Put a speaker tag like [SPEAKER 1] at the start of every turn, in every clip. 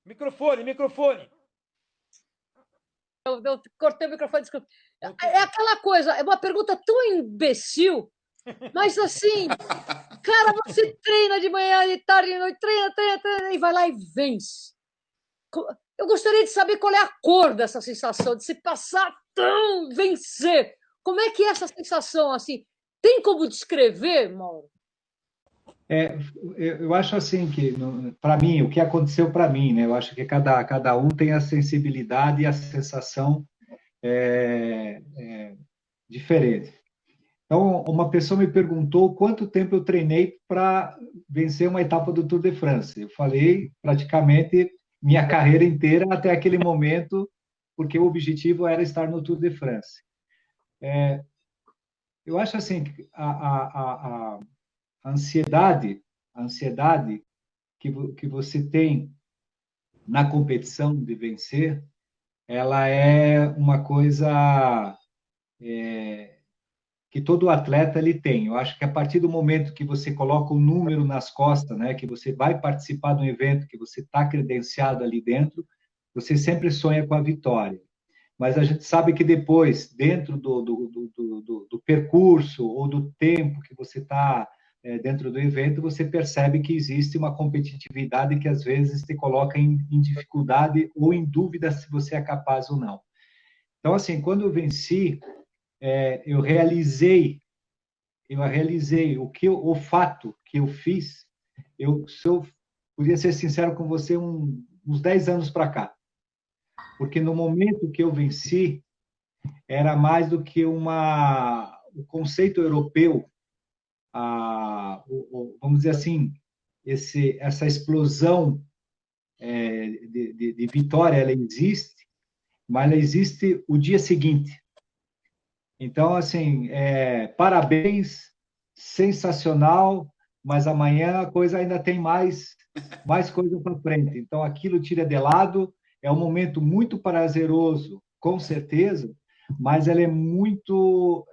[SPEAKER 1] Microfone, microfone.
[SPEAKER 2] Eu cortei o microfone, desculpa. É aquela coisa, é uma pergunta tão imbecil, mas assim, cara, você treina de manhã, de tarde, de noite, treina, e vai lá e vence. Eu gostaria de saber qual é a cor dessa sensação, de se passar tão, vencer. Como é que é essa sensação, assim? Tem como descrever, Mauro?
[SPEAKER 3] Eu acho assim que, para mim, o que aconteceu para mim, né? Eu acho que cada um tem a sensibilidade e a sensação diferente. Então, uma pessoa me perguntou quanto tempo eu treinei para vencer uma etapa do Tour de France. Eu falei praticamente minha carreira inteira até aquele momento, porque o objetivo era estar no Tour de France. Eu acho assim que a ansiedade que você tem na competição de vencer, ela é uma coisa que todo atleta ele tem. Eu acho que a partir do momento que você coloca um número nas costas, né, que você vai participar de um evento, que você está credenciado ali dentro, você sempre sonha com a vitória. Mas a gente sabe que depois, dentro do percurso ou do tempo que você está dentro do evento, você percebe que existe uma competitividade que às vezes te coloca em dificuldade ou em dúvida se você é capaz ou não. Então, assim, quando eu venci, eu realizei o fato que eu fiz. Se eu podia ser sincero com você, uns 10 anos para cá. Porque no momento que eu venci, era mais do que o conceito europeu, vamos dizer assim, essa explosão de vitória, ela existe, mas ela existe o dia seguinte. Então, assim, parabéns, sensacional, mas amanhã a coisa ainda tem mais coisa para frente. Então, aquilo tira de lado, é um momento muito prazeroso, com certeza, mas ela é muito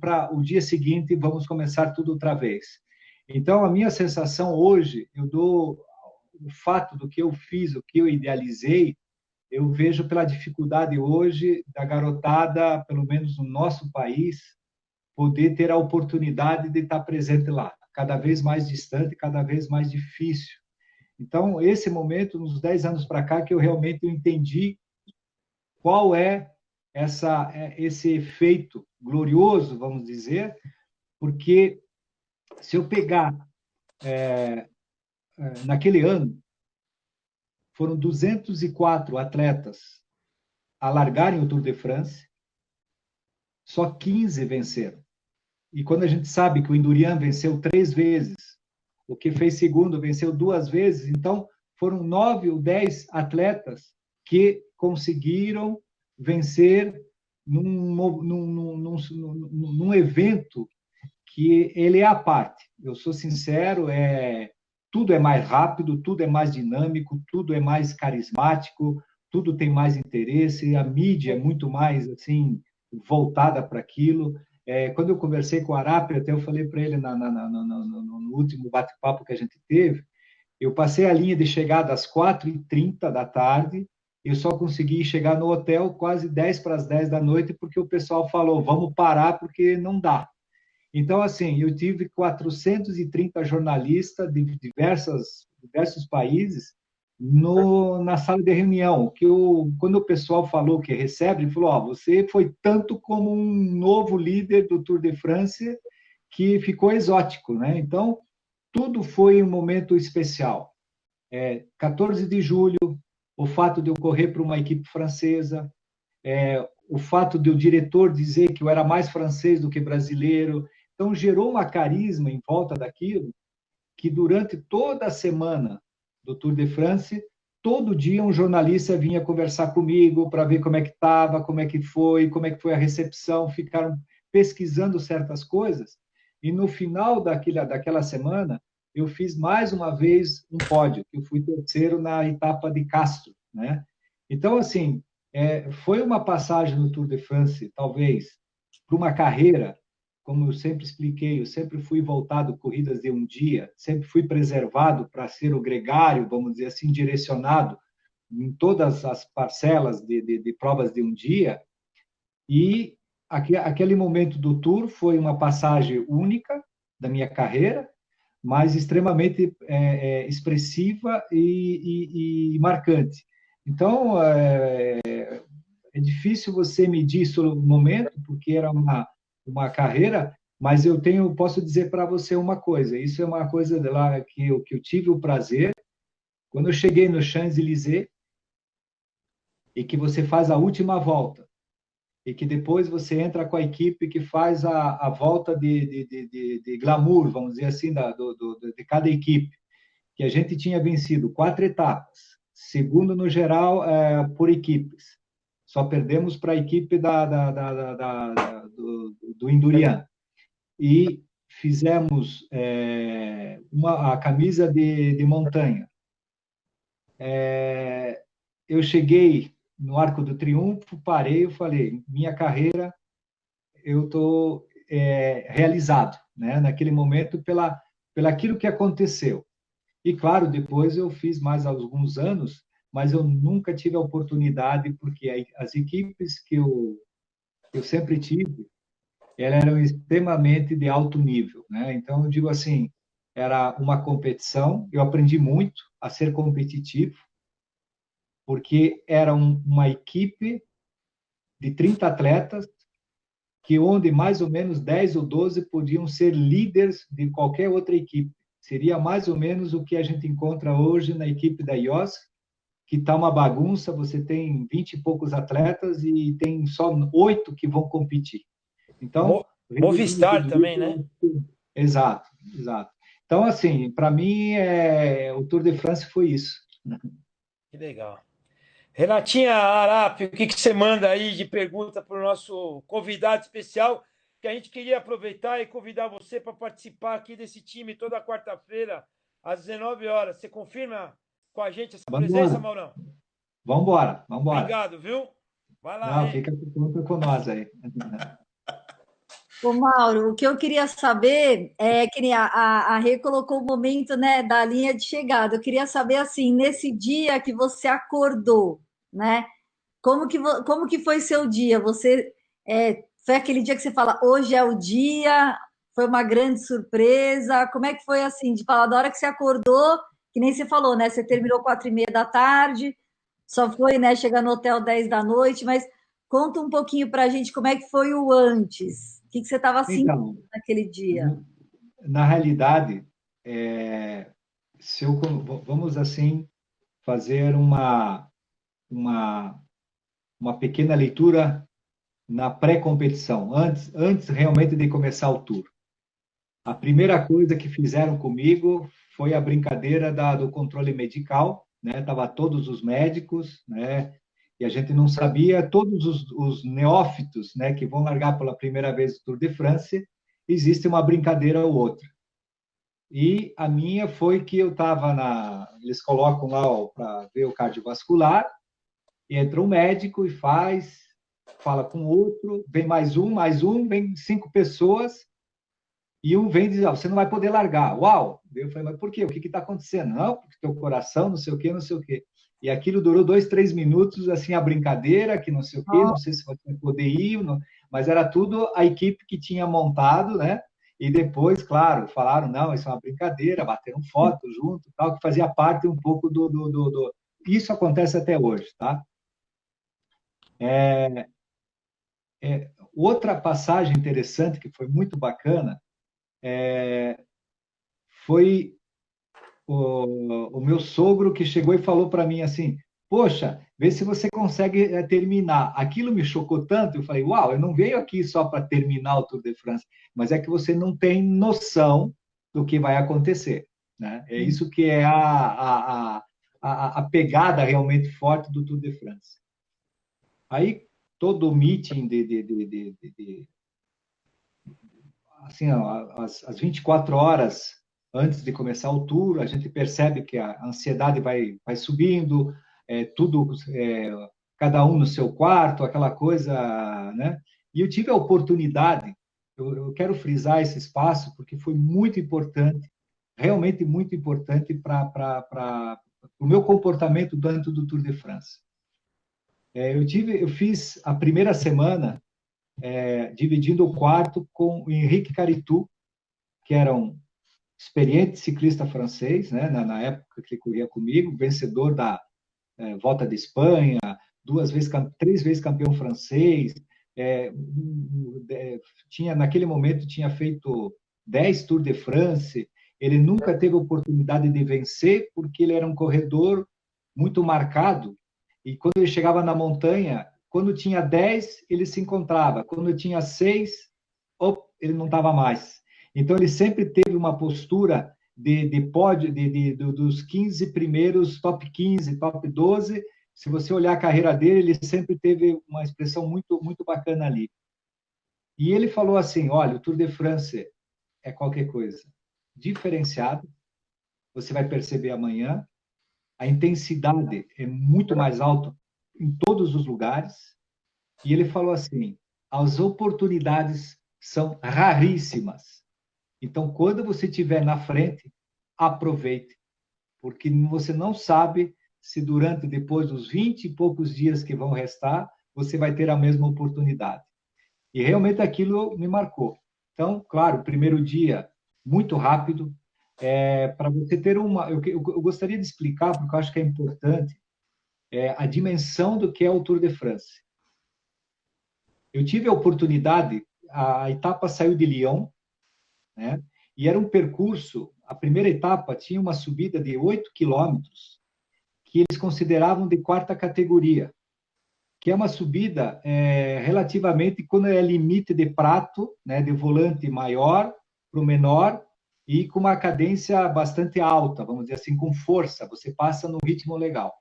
[SPEAKER 3] para o dia seguinte, vamos começar tudo outra vez. Então, a minha sensação hoje, eu dou o fato do que eu fiz, o que eu idealizei, eu vejo pela dificuldade hoje da garotada, pelo menos no nosso país, poder ter a oportunidade de estar presente lá, cada vez mais distante, cada vez mais difícil. Então, esse momento, nos 10 anos para cá, que eu realmente entendi qual é esse efeito glorioso, vamos dizer, porque se eu pegar naquele ano, foram 204 atletas a largarem o Tour de France, só 15 venceram. E quando a gente sabe que o Indurain venceu 3 vezes, o que fez segundo venceu 2 vezes, então foram 9 ou 10 atletas que conseguiram vencer num evento que ele é à parte. Eu sou sincero, tudo é mais rápido, tudo é mais dinâmico, tudo é mais carismático, tudo tem mais interesse, a mídia é muito mais assim voltada para aquilo. Quando eu conversei com o Arapia, até eu falei para ele no último bate-papo que a gente teve, eu passei a linha de chegada às 4h30 da tarde, eu só consegui chegar no hotel quase 10 para as 10 da noite, porque o pessoal falou, vamos parar porque não dá. Então, assim, eu tive 430 jornalistas de diversos países na sala de reunião, quando o pessoal falou que recebe, ele falou, você foi tanto como um novo líder do Tour de France que ficou exótico, né? Então, tudo foi um momento especial. 14 de julho, o fato de eu correr para uma equipe francesa, o fato de o diretor dizer que eu era mais francês do que brasileiro, então gerou uma carisma em volta daquilo, que durante toda a semana do Tour de France, todo dia um jornalista vinha conversar comigo para ver como é que estava, como é que foi a recepção, ficaram pesquisando certas coisas, e no final daquela semana, eu fiz mais uma vez um pódio, eu fui terceiro na etapa de Castro, né? Então, assim, foi uma passagem no Tour de France, talvez, para uma carreira, como eu sempre expliquei, eu sempre fui voltado corridas de um dia, sempre fui preservado para ser o gregário, vamos dizer assim, direcionado em todas as parcelas de provas de um dia, e aquele momento do Tour foi uma passagem única da minha carreira, mas extremamente expressiva e marcante. Então, é difícil você medir isso no momento, porque era uma carreira, mas posso dizer para você uma coisa, isso é uma coisa lá que eu tive o prazer, quando eu cheguei no Champs-Élysées, e que você faz a última volta, e que depois você entra com a equipe que faz a volta de glamour, vamos dizer assim, de cada equipe, que a gente tinha vencido 4 etapas, segundo no geral por equipes. Só perdemos para a equipe do Indurain. E fizemos a camisa de montanha. Eu cheguei no Arco do Triunfo, parei e falei, minha carreira, eu estou realizado, né? Naquele momento, pelaquilo que aconteceu. E, claro, depois eu fiz mais alguns anos, mas eu nunca tive a oportunidade, porque as equipes que eu sempre tive, elas eram extremamente de alto nível, né? Então, eu digo assim, era uma competição, eu aprendi muito a ser competitivo, porque era uma equipe de 30 atletas, que onde mais ou menos 10 ou 12 podiam ser líderes de qualquer outra equipe. Seria mais ou menos o que a gente encontra hoje na equipe da IOS, que está uma bagunça, você tem 20 e poucos atletas e tem só 8 que vão competir. Então,
[SPEAKER 1] Movistar também, né?
[SPEAKER 3] Exato, exato. Então, assim, para mim, o Tour de France foi isso.
[SPEAKER 1] Que legal. Renatinha Arap, o que você manda aí de pergunta para o nosso convidado especial? Que a gente queria aproveitar e convidar você para participar aqui desse time toda quarta-feira, às 19 horas. Você confirma com a gente essa presença, Maurão?
[SPEAKER 3] Vamos embora.
[SPEAKER 1] Obrigado, viu? Vai lá.
[SPEAKER 3] Não, fica com nós aí.
[SPEAKER 2] Ô, Mauro, o que eu queria saber é que a Rê colocou o momento, né, da linha de chegada. Eu queria saber, assim, nesse dia que você acordou, né? Como que foi seu dia? Foi aquele dia que você fala, hoje é o dia, foi uma grande surpresa. Como é que foi assim, de falar da hora que você acordou, que nem você falou, né? Você terminou 4:30 da tarde, só foi, né, chegar no hotel 10 da noite, mas conta um pouquinho para a gente como é que foi o antes. O que você estava sentindo
[SPEAKER 3] Então,
[SPEAKER 2] naquele dia?
[SPEAKER 3] na realidade, vamos assim fazer uma pequena leitura na pré-competição, antes realmente de começar o tour. A primeira coisa que fizeram comigo foi a brincadeira do controle medical, né? Tava todos os médicos, né? E a gente não sabia, todos os neófitos, né, que vão largar pela primeira vez o Tour de France, existe uma brincadeira ou outra. E a minha foi que eu estava eles colocam lá para ver o cardiovascular, e entra um médico e fala com outro, vem mais um, vem 5 pessoas, e um vem e diz, você não vai poder largar. Uau! Eu falei, mas por quê? O que está acontecendo? Não, porque teu coração, não sei o quê, não sei o quê. E aquilo durou 2, 3 minutos, assim, a brincadeira, que não sei o quê, não sei se você vai poder ir, não, mas era tudo a equipe que tinha montado, né? E depois, claro, falaram, não, isso é uma brincadeira, bateram foto junto, tal, que fazia parte um pouco do... Isso acontece até hoje, tá? Outra passagem interessante, que foi muito bacana, foi o meu sogro que chegou e falou para mim assim, poxa, vê se você consegue terminar. Aquilo me chocou tanto, eu falei, uau, eu não venho aqui só para terminar o Tour de France, mas é que você não tem noção do que vai acontecer, né? É isso que é a pegada realmente forte do Tour de France. Aí, todo o meeting assim, as 24 horas antes de começar o tour, a gente percebe que a ansiedade vai subindo, cada um no seu quarto, aquela coisa, né? E eu tive a oportunidade, eu quero frisar esse espaço, porque foi muito importante, realmente muito importante para o meu comportamento dentro do Tour de France. Eu fiz a primeira semana dividindo o quarto com o Henrique Caritou, que era um experiente ciclista francês, né, na época que ele corria comigo, vencedor da Volta de Espanha, 3 vezes campeão francês, naquele momento tinha feito 10 Tour de France. Ele nunca teve oportunidade de vencer porque ele era um corredor muito marcado, e quando ele chegava na montanha, quando tinha 10 ele se encontrava, quando tinha 6 ele não estava mais. Então ele sempre teve uma postura de pódio, dos 15 primeiros, top 15, top 12. Se você olhar a carreira dele, ele sempre teve uma expressão muito, muito bacana ali. E ele falou assim, olha, o Tour de France é qualquer coisa diferenciado, você vai perceber amanhã, a intensidade é muito mais alta em todos os lugares, e ele falou assim, as oportunidades são raríssimas. Então, quando você estiver na frente, aproveite, porque você não sabe se depois dos 20 e poucos dias que vão restar, você vai ter a mesma oportunidade. E realmente aquilo me marcou. Então, claro, o primeiro dia, muito rápido, para você ter eu gostaria de explicar, porque eu acho que é importante, a dimensão do que é o Tour de France. Eu tive a oportunidade, a etapa saiu de Lyon, né? E era um percurso, a primeira etapa tinha uma subida de 8 quilômetros, que eles consideravam de quarta categoria, que é uma subida relativamente, quando é limite de prato, né, de volante maior para o menor, e com uma cadência bastante alta, vamos dizer assim, com força, você passa num ritmo legal.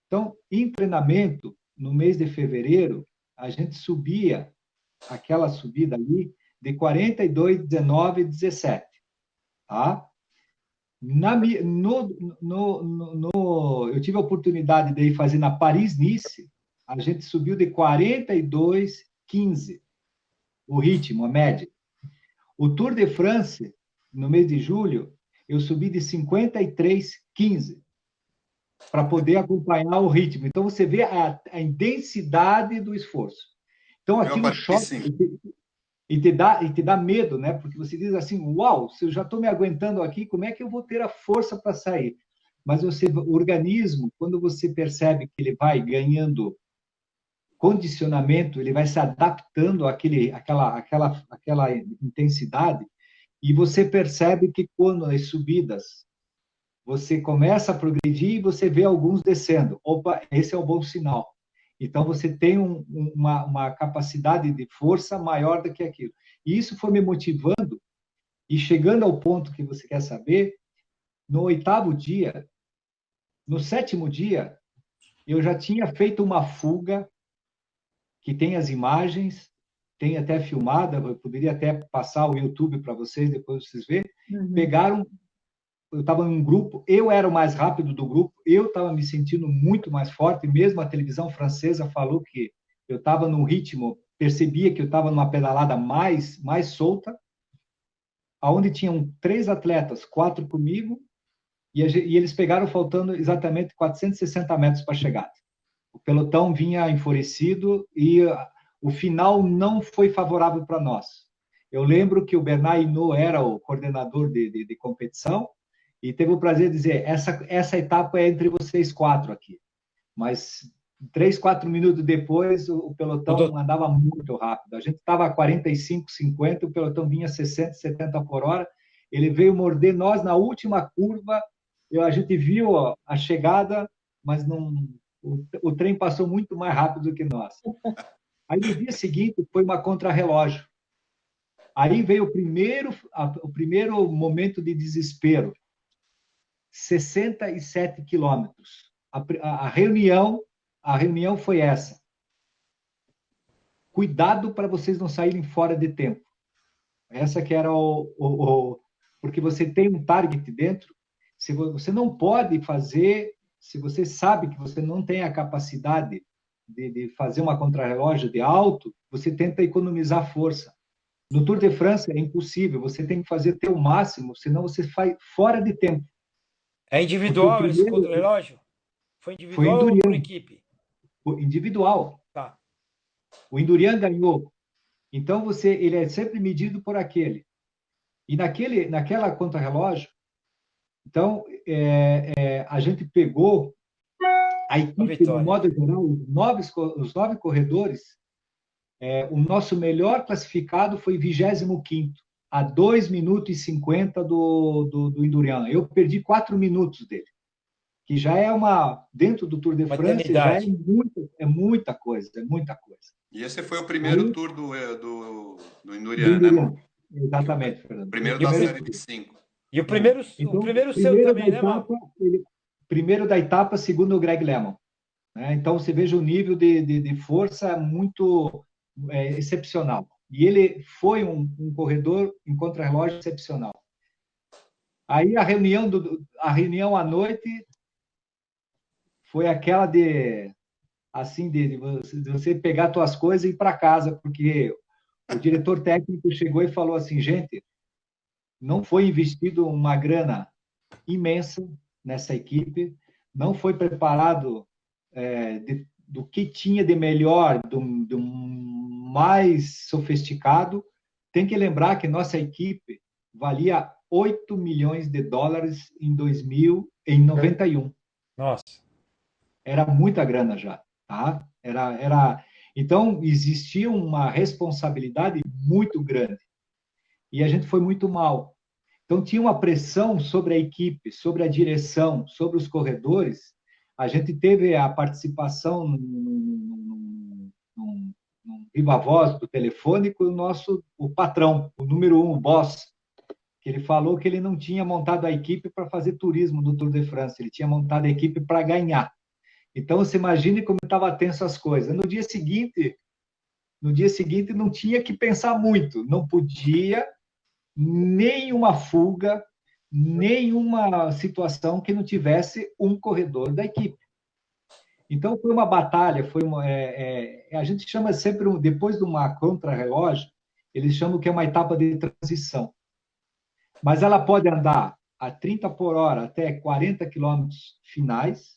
[SPEAKER 3] Então, em treinamento, no mês de fevereiro, a gente subia aquela subida ali de 42, 19, 17. Tá? Eu tive a oportunidade de ir fazer na Paris-Nice, a gente subiu de 42, 15, o ritmo, a média. O Tour de France, no mês de julho, eu subi de 53, 15, para poder acompanhar o ritmo. Então, você vê a intensidade do esforço. Então, aquilo choca e te dá medo, né? Porque você diz assim, uau, se eu já estou me aguentando aqui, como é que eu vou ter a força para sair? Mas o organismo, quando você percebe que ele vai ganhando condicionamento, ele vai se adaptando àquela intensidade, e você percebe que quando as subidas você começa a progredir e você vê alguns descendo. Opa, esse é um bom sinal. Então, você tem uma capacidade de força maior do que aquilo. E isso foi me motivando, e chegando ao ponto que você quer saber, no 8º dia, no 7º dia, eu já tinha feito uma fuga, que tem as imagens, tem até filmada, eu poderia até passar o YouTube para vocês, depois vocês verem. Pegaram, eu estava em um grupo, eu era o mais rápido do grupo, eu estava me sentindo muito mais forte, mesmo a televisão francesa falou que eu estava num ritmo, percebia que eu estava numa pedalada mais solta, aonde tinham 3 atletas, 4 comigo, e eles pegaram faltando exatamente 460 metros para a chegada. O pelotão vinha enfurecido e o final não foi favorável para nós. Eu lembro que o Bernard Hinault era o coordenador de competição, e teve o prazer de dizer, essa etapa é entre vocês 4 aqui. Mas 3, 4 minutos depois, o pelotão andava muito rápido. A gente estava a 45, 50, o pelotão vinha 60, 70 por hora. Ele veio morder nós na última curva. A gente viu a chegada, mas o trem passou muito mais rápido do que nós. Aí, no dia seguinte, foi uma contrarrelógio. Aí veio o primeiro momento de desespero. 67 quilômetros. A reunião foi essa. Cuidado para vocês não saírem fora de tempo. Essa que era porque você tem um target dentro, se você não pode fazer, se você sabe que você não tem a capacidade de fazer uma contrarrelógio de alto, você tenta economizar força. No Tour de France é impossível, você tem que fazer teu máximo, senão você faz fora de tempo.
[SPEAKER 1] É
[SPEAKER 3] Porque o
[SPEAKER 1] individual esse
[SPEAKER 3] primeiro
[SPEAKER 1] contra-relógio? Foi
[SPEAKER 3] foi
[SPEAKER 1] individual ou por
[SPEAKER 3] Endurian,
[SPEAKER 1] equipe?
[SPEAKER 3] individual.
[SPEAKER 1] Tá.
[SPEAKER 3] O Endurian ganhou. Então, ele é sempre medido por aquele. E naquela contra-relógio, então, a gente pegou a
[SPEAKER 1] A
[SPEAKER 3] equipe, no
[SPEAKER 1] vitória.
[SPEAKER 3] modo geral, os 9 corredores, o nosso melhor classificado foi 25º, a 2 minutos e 50 do Endurian. Eu perdi 4 minutos dele, que já é dentro do Tour de
[SPEAKER 1] Uma
[SPEAKER 3] France, já
[SPEAKER 1] eternidade.
[SPEAKER 3] é muita coisa, é muita coisa.
[SPEAKER 4] E esse foi o primeiro
[SPEAKER 3] Aí,
[SPEAKER 4] tour do
[SPEAKER 3] do
[SPEAKER 4] Indurian, né?
[SPEAKER 3] Endurian, exatamente, Fernando.
[SPEAKER 4] Primeiro
[SPEAKER 1] E o,
[SPEAKER 4] da
[SPEAKER 1] pri-
[SPEAKER 4] série de 5.
[SPEAKER 1] e
[SPEAKER 3] É.
[SPEAKER 1] o
[SPEAKER 3] Então,
[SPEAKER 1] primeiro seu também, né, Mal?
[SPEAKER 3] primeiro da etapa, segundo o Greg LeMond. Né? Então, você veja o nível de força muito excepcional. E ele foi um corredor em contrarrelógio excepcional. Aí a reunião à noite foi aquela assim de você pegar suas coisas e ir para casa, porque o diretor técnico chegou e falou assim, gente, não foi investido uma grana imensa nessa equipe, não foi preparado do que tinha de melhor, do mais sofisticado. Tem que lembrar que nossa equipe valia 8 milhões de dólares em 91.
[SPEAKER 1] Nossa.
[SPEAKER 3] Era muita grana já, tá? Então, existia uma responsabilidade muito grande. E a gente foi muito mal. Então, tinha uma pressão sobre a equipe, sobre a direção, sobre os corredores. A gente teve a participação num viva voz do telefone com o patrão, o número 1, o boss, que ele falou que ele não tinha montado a equipe para fazer turismo no Tour de France, ele tinha montado a equipe para ganhar. Então, você imagine como estava tenso as coisas. No dia seguinte não tinha que pensar muito, não podia nenhuma fuga, nenhuma situação que não tivesse um corredor da equipe. Então, foi uma batalha, a gente chama sempre, depois de uma contra-relógio, eles chamam que é uma etapa de transição. Mas ela pode andar a 30 por hora até 40 quilômetros finais,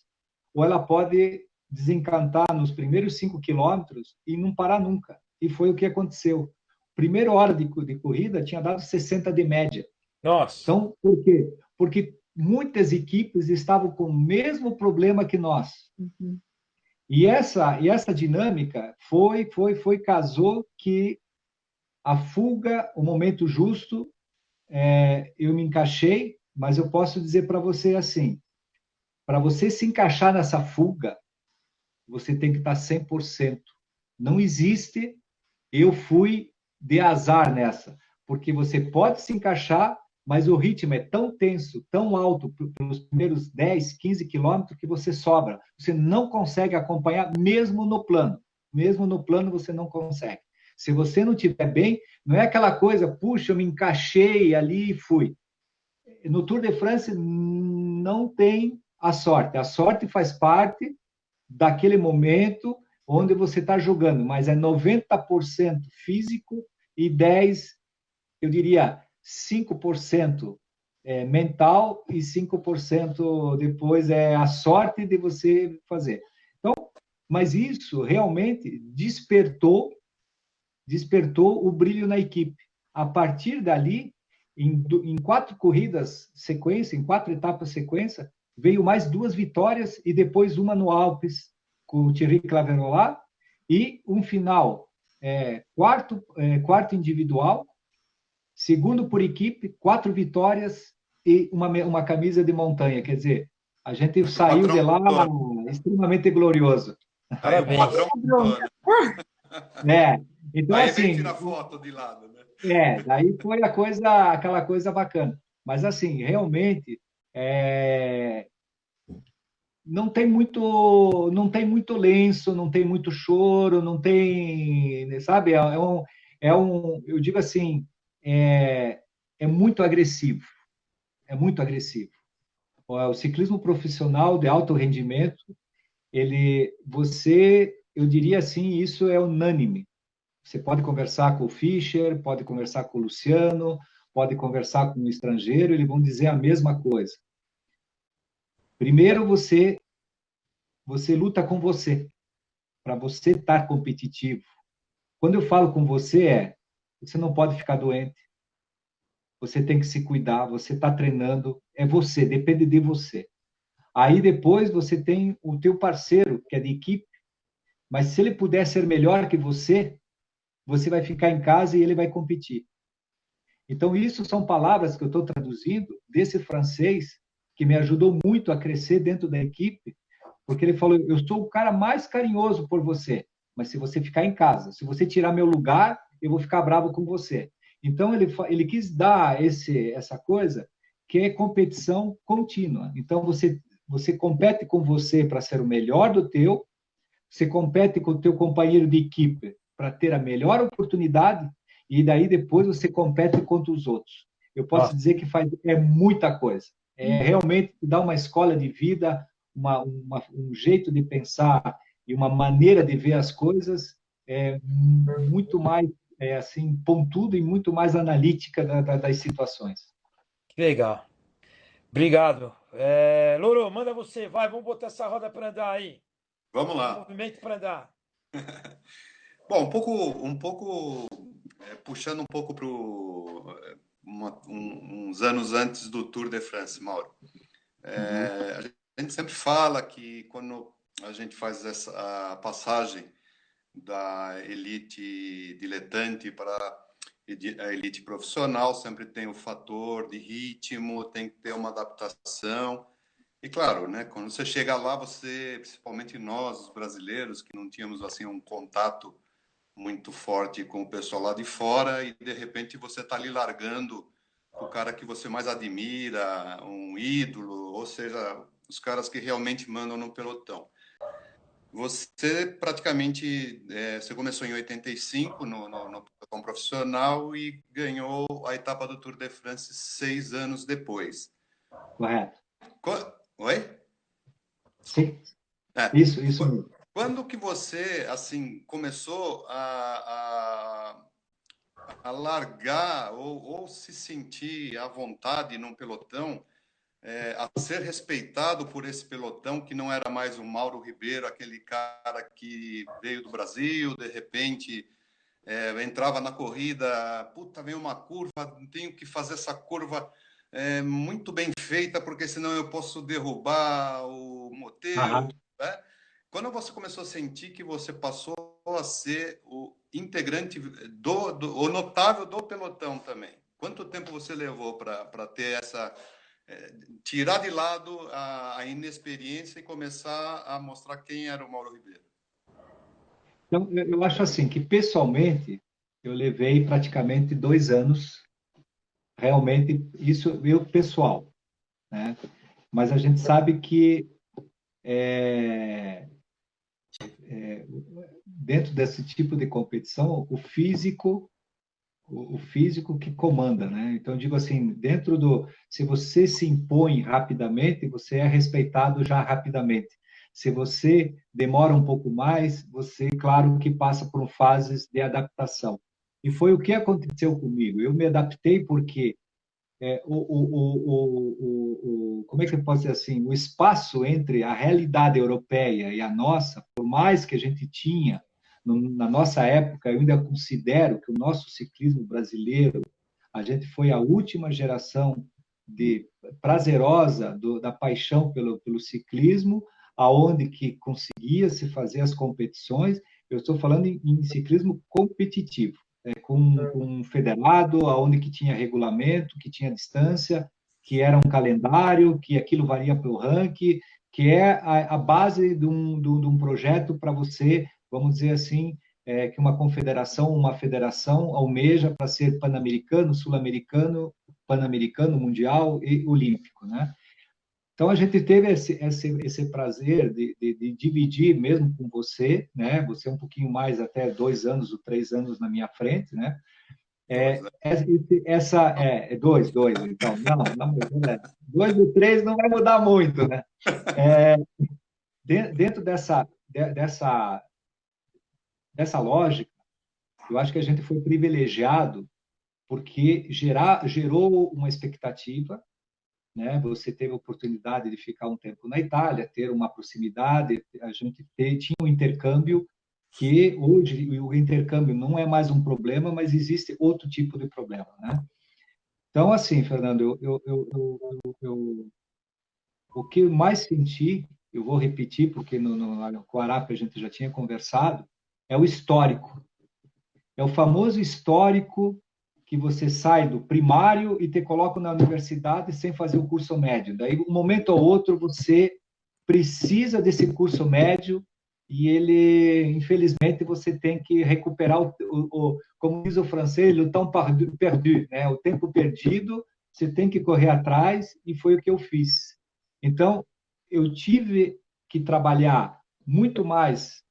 [SPEAKER 3] ou ela pode desencantar nos primeiros 5 quilômetros e não parar nunca. E foi o que aconteceu. Primeira hora de corrida tinha dado 60 de média.
[SPEAKER 1] Nossa.
[SPEAKER 3] Então, por quê? Porque muitas equipes estavam com o mesmo problema que nós.
[SPEAKER 2] Uhum.
[SPEAKER 3] E essa dinâmica casou que a fuga, o momento justo, eu me encaixei, mas eu posso dizer para você assim, para você se encaixar nessa fuga, você tem que estar 100%. Não existe, eu fui de azar nessa, porque você pode se encaixar, mas o ritmo é tão tenso, tão alto pelos primeiros 10, 15 quilômetros que você sobra. Você não consegue acompanhar mesmo no plano. Mesmo no plano você não consegue. Se você não estiver bem, não é aquela coisa, puxa, eu me encaixei ali e fui. No Tour de France não tem a sorte. A sorte faz parte daquele momento onde você está jogando, mas é 90% físico e 10%, eu diria, 5% mental e 5% depois é a sorte de você fazer. Então, mas isso realmente despertou o brilho na equipe. A partir dali, em 4 corridas sequência, em 4 etapas sequência, veio mais 2 vitórias e depois uma no Alpes com o Thierry Claverolat e um final quarto individual, segundo por equipe, 4 vitórias e uma camisa de montanha. Quer dizer, a gente saiu de lá extremamente glorioso.
[SPEAKER 1] Parabéns.
[SPEAKER 3] Então,
[SPEAKER 4] aí
[SPEAKER 3] assim,
[SPEAKER 4] vem tirar foto de lado, né?
[SPEAKER 3] daí foi aquela coisa bacana. Mas, assim, realmente, não tem muito lenço, não tem muito choro, não tem, sabe? Eu digo assim, é muito agressivo, é muito agressivo. O ciclismo profissional de alto rendimento, eu diria assim, isso é unânime. Você pode conversar com o Fischer, pode conversar com o Luciano, pode conversar com um estrangeiro, eles vão dizer a mesma coisa. Primeiro, você luta com você, para você estar competitivo. Quando eu falo com você, você não pode ficar doente, você tem que se cuidar, você está treinando, é você, depende de você. Aí depois você tem o teu parceiro, que é de equipe, mas se ele puder ser melhor que você vai ficar em casa e ele vai competir. Então, isso são palavras que eu estou traduzindo desse francês, que me ajudou muito a crescer dentro da equipe, porque ele falou: eu sou o cara mais carinhoso por você, mas se você ficar em casa, se você tirar meu lugar, eu vou ficar bravo com você. Então, ele quis dar essa coisa que é competição contínua. Então, você compete com você para ser o melhor do teu, você compete com o teu companheiro de equipe para ter a melhor oportunidade, e daí depois você compete contra os outros. Eu posso dizer que é muita coisa. É realmente dar uma escola de vida, um jeito de pensar e uma maneira de ver as coisas muito mais assim pontudo e muito mais analítica das situações.
[SPEAKER 1] Que legal. Obrigado. Loro, manda você, vai, vamos botar essa roda para andar aí.
[SPEAKER 4] Vamos lá.
[SPEAKER 1] Movimento para andar.
[SPEAKER 4] Bom, puxando um pouco para uns anos antes do Tour de France, Mauro. A gente sempre fala que quando a gente faz a passagem da elite diletante para a elite profissional, sempre tem o fator de ritmo, tem que ter uma adaptação. E claro, né, quando você chega lá, principalmente nós, os brasileiros, que não tínhamos assim um contato muito forte com o pessoal lá de fora, e de repente você está ali largando o cara que você mais admira, um ídolo, ou seja, os caras que realmente mandam no pelotão. Você praticamente, você começou em 85 no pelotão profissional e ganhou a etapa do Tour de France 6 anos depois.
[SPEAKER 3] Correto.
[SPEAKER 4] Oi?
[SPEAKER 3] Sim. Isso mesmo.
[SPEAKER 4] Quando que você, assim, começou a largar ou se sentir à vontade num pelotão, a ser respeitado por esse pelotão, que não era mais o Mauro Ribeiro, aquele cara que veio do Brasil, de repente entrava na corrida, puta, vem uma curva, tenho que fazer essa curva muito bem feita, porque senão eu posso derrubar o moteiro, né? Quando você começou a sentir que você passou a ser o integrante, o notável do pelotão também, quanto tempo você levou para ter tirar de lado a inexperiência e começar a mostrar quem era o Mauro Ribeiro?
[SPEAKER 3] Então, eu acho assim que, pessoalmente, eu levei praticamente 2 anos, realmente, isso eu pessoal, né? Mas a gente sabe que dentro desse tipo de competição, o físico que comanda, né? Então, eu digo assim, se você se impõe rapidamente, você é respeitado já rapidamente. Se você demora um pouco mais, você, claro, que passa por fases de adaptação. E foi o que aconteceu comigo. Eu me adaptei porque como é que eu posso dizer assim, o espaço entre a realidade europeia e a nossa, por mais que a gente tinha na nossa época, eu ainda considero que o nosso ciclismo brasileiro, a gente foi a última geração prazerosa da paixão pelo ciclismo, aonde que conseguia se fazer as competições. Eu estou falando em ciclismo competitivo, com um federado, aonde que tinha regulamento, que tinha distância, que era um calendário, que aquilo varia pelo ranking, que é a base de um projeto para você, vamos dizer assim, que uma federação almeja para ser pan-americano, sul-americano, pan-americano, mundial e olímpico, né? Então, a gente teve esse prazer de dividir mesmo com você, né? Você é um pouquinho mais, até 2 anos ou 3 anos na minha frente, né? Dois, então, não, 2 ou 3 não vai mudar muito, né? Dentro dessa lógica, eu acho que a gente foi privilegiado porque gerou uma expectativa, né? Você teve a oportunidade de ficar um tempo na Itália, ter uma proximidade, a gente tinha um intercâmbio que hoje o intercâmbio não é mais um problema, mas existe outro tipo de problema, né? Então, assim, Fernando, o que eu mais senti, eu vou repetir, porque no Guarapa a gente já tinha conversado, é o histórico. É o famoso histórico que você sai do primário e te coloca na universidade sem fazer o curso médio. Daí, um momento ou outro, você precisa desse curso médio e ele, infelizmente, você tem que recuperar como diz o francês, le temps perdu, né? O tempo perdido, você tem que correr atrás e foi o que eu fiz. Então, eu tive que trabalhar muito mais,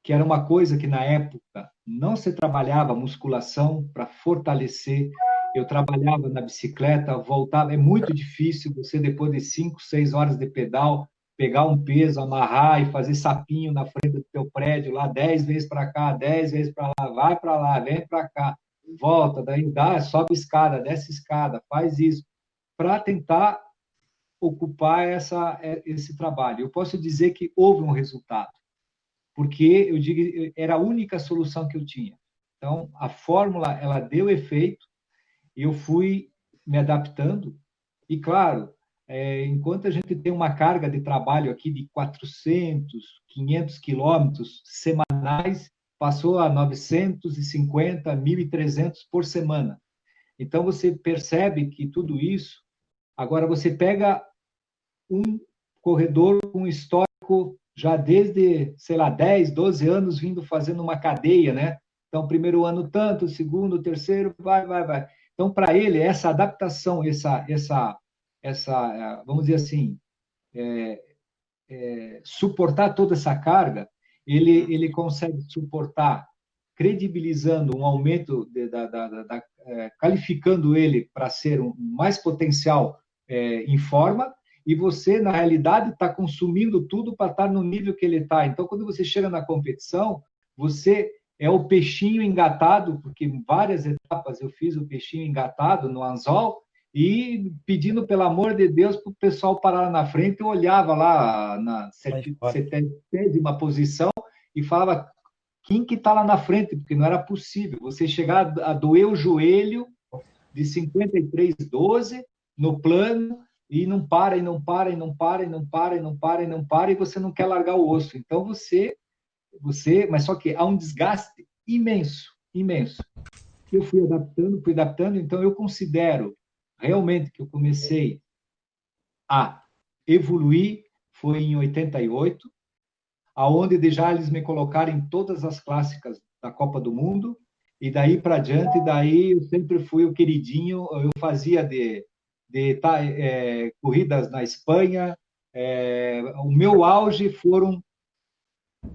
[SPEAKER 3] que era uma coisa que na época não se trabalhava musculação para fortalecer. Eu trabalhava na bicicleta, voltava. É muito difícil você, depois de 5, 6 horas de pedal, pegar um peso, amarrar e fazer sapinho na frente do teu prédio, lá 10 vezes para cá, 10 vezes para lá, vai para lá, vem para cá, volta, daí dá, sobe escada, desce escada, faz isso, para tentar ocupar esse trabalho. Eu posso dizer que houve um resultado, porque eu digo, era a única solução que eu tinha. Então, a fórmula, ela deu efeito, e eu fui me adaptando, e claro, enquanto a gente tem uma carga de trabalho aqui de 400, 500 quilômetros semanais, passou a 950, 1.300 por semana. Então, você percebe que tudo isso, agora você pega um corredor com histórico já desde, sei lá, 10, 12 anos vindo fazendo uma cadeia, né? Então, primeiro ano tanto, segundo, terceiro, vai. Então, para ele, essa adaptação, vamos dizer assim, suportar toda essa carga, ele consegue suportar credibilizando um aumento, qualificando ele para ser um mais potencial em forma, e você, na realidade, está consumindo tudo para estar no nível que ele está. Então, quando você chega na competição, você é o peixinho engatado, porque em várias etapas eu fiz o peixinho engatado no anzol, e pedindo, pelo amor de Deus, para o pessoal parar na frente. Eu olhava lá na 70ª posição e falava, quem que está lá na frente? Porque não era possível. Você chegar a doer o joelho de 53,12 no plano, e não para, e você não quer largar o osso. Então, mas só que há um desgaste imenso. Eu fui adaptando, então eu considero realmente que eu comecei a evoluir, foi em 88, aonde já eles me colocaram em todas as clássicas da Copa do Mundo, e daí para diante, daí eu sempre fui o queridinho, eu fazia corridas na Espanha, o meu auge foram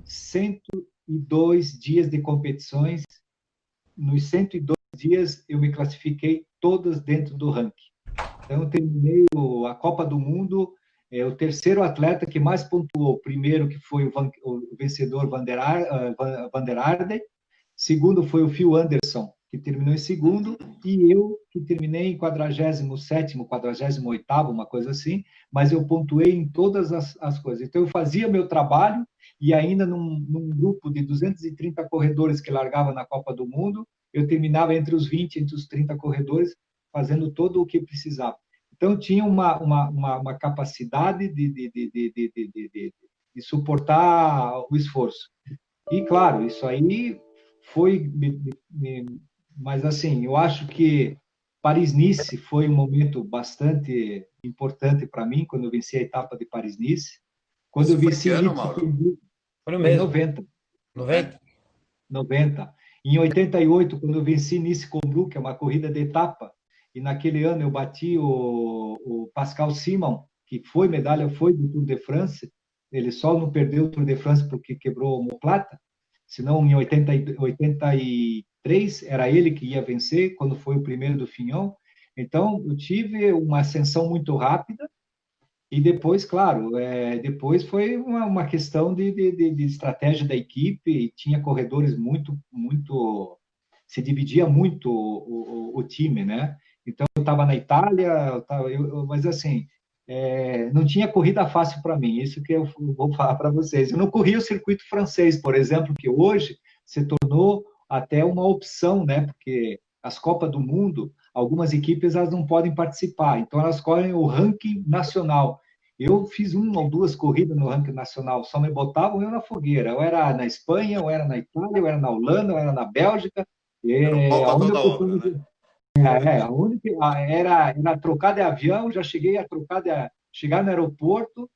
[SPEAKER 3] 102 dias de competições. Nos 102 dias eu me classifiquei todas dentro do ranking. Então eu terminei a Copa do Mundo, o terceiro atleta que mais pontuou. Primeiro que foi o vencedor Van der Aarde, segundo foi o Phil Anderson, que terminou em segundo, e eu, que terminei em 47º, 48º, uma coisa assim, mas eu pontuei em todas as coisas. Então, eu fazia meu trabalho, e ainda num grupo de 230 corredores que largava na Copa do Mundo, eu terminava entre os 20, entre os 30 corredores, fazendo todo o que precisava. Então, tinha uma capacidade de suportar o esforço. E, claro, isso aí foi... Mas, assim, eu acho que Paris-Nice foi um momento bastante importante para mim, quando eu venci a etapa de Paris-Nice. Quando eu venci
[SPEAKER 4] ano, Mauro?
[SPEAKER 1] Foi no
[SPEAKER 3] em
[SPEAKER 1] mesmo.
[SPEAKER 3] 90.
[SPEAKER 1] 90?
[SPEAKER 3] 90. Em 88, quando eu venci Nice-Combloux, que é uma corrida de etapa, e naquele ano eu bati o Pascal Simon, que foi medalha, foi do Tour de France. Ele só não perdeu o Tour de France porque quebrou a omoplata, senão em 83 era ele que ia vencer, quando foi o primeiro do Fignon. Então, eu tive uma ascensão muito rápida, e depois, claro, depois foi uma questão de estratégia da equipe, e tinha corredores muito, se dividia muito o time, né? Então, eu estava na Itália, mas assim, não tinha corrida fácil para mim, isso que eu vou falar para vocês. Eu não corri o circuito francês, por exemplo, que hoje se tornou até uma opção, né? Porque as Copas do Mundo, algumas equipes elas não podem participar, então elas correm o ranking nacional. Eu fiz uma ou duas corridas no ranking nacional, só me botavam eu na fogueira. Eu era na Espanha, eu era na Itália, eu era na Holanda, eu era na Bélgica.
[SPEAKER 4] Era um pau
[SPEAKER 3] A
[SPEAKER 4] para
[SPEAKER 3] única
[SPEAKER 4] toda obra, né?
[SPEAKER 3] a única era trocar de avião, já cheguei a chegar no aeroporto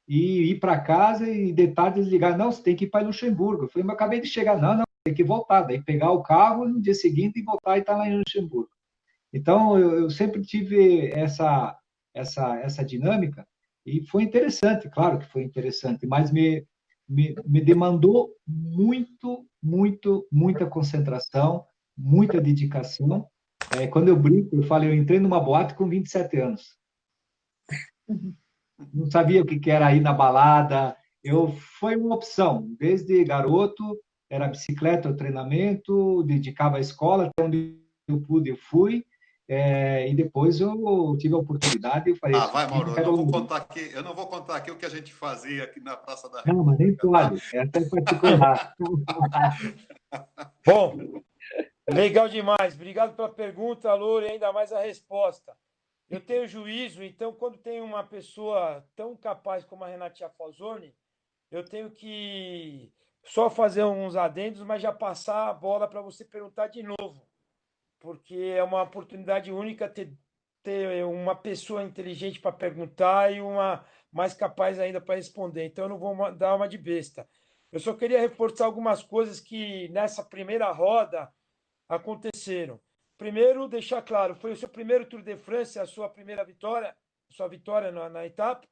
[SPEAKER 3] e ir para casa e de tarde desligar. Não, você tem que ir para Luxemburgo. Eu falei, mas acabei de chegar. Não, tem que voltar. Daí pegar o carro no dia seguinte e voltar e estar lá em Luxemburgo. Então, eu sempre tive essa dinâmica e foi interessante, claro que foi interessante, mas me demandou muita concentração, muita dedicação. Quando eu brinco, eu falo, eu entrei numa boate com 27 anos. Não sabia o que era ir na balada. Foi uma opção. Desde garoto, era bicicleta, o treinamento, dedicava à escola, até onde eu pude, eu fui. E depois eu tive a oportunidade e eu falei,
[SPEAKER 4] vai, Mauro, eu não vou contar aqui o que a gente fazia aqui na Praça da
[SPEAKER 3] Não, mas nem pode, é até particular.
[SPEAKER 1] Bom, legal demais. Obrigado pela pergunta, Louro, e ainda mais a resposta. Eu tenho juízo, então, quando tem uma pessoa tão capaz como a Renatia Falzoni, eu tenho que só fazer uns adendos, mas já passar a bola para você perguntar de novo, porque é uma oportunidade única ter uma pessoa inteligente para perguntar e uma mais capaz ainda para responder. Então, eu não vou dar uma de besta. Eu só queria reforçar algumas coisas que nessa primeira roda aconteceram. Primeiro, deixar claro, foi o seu primeiro Tour de France, a sua primeira vitória, sua vitória na etapa?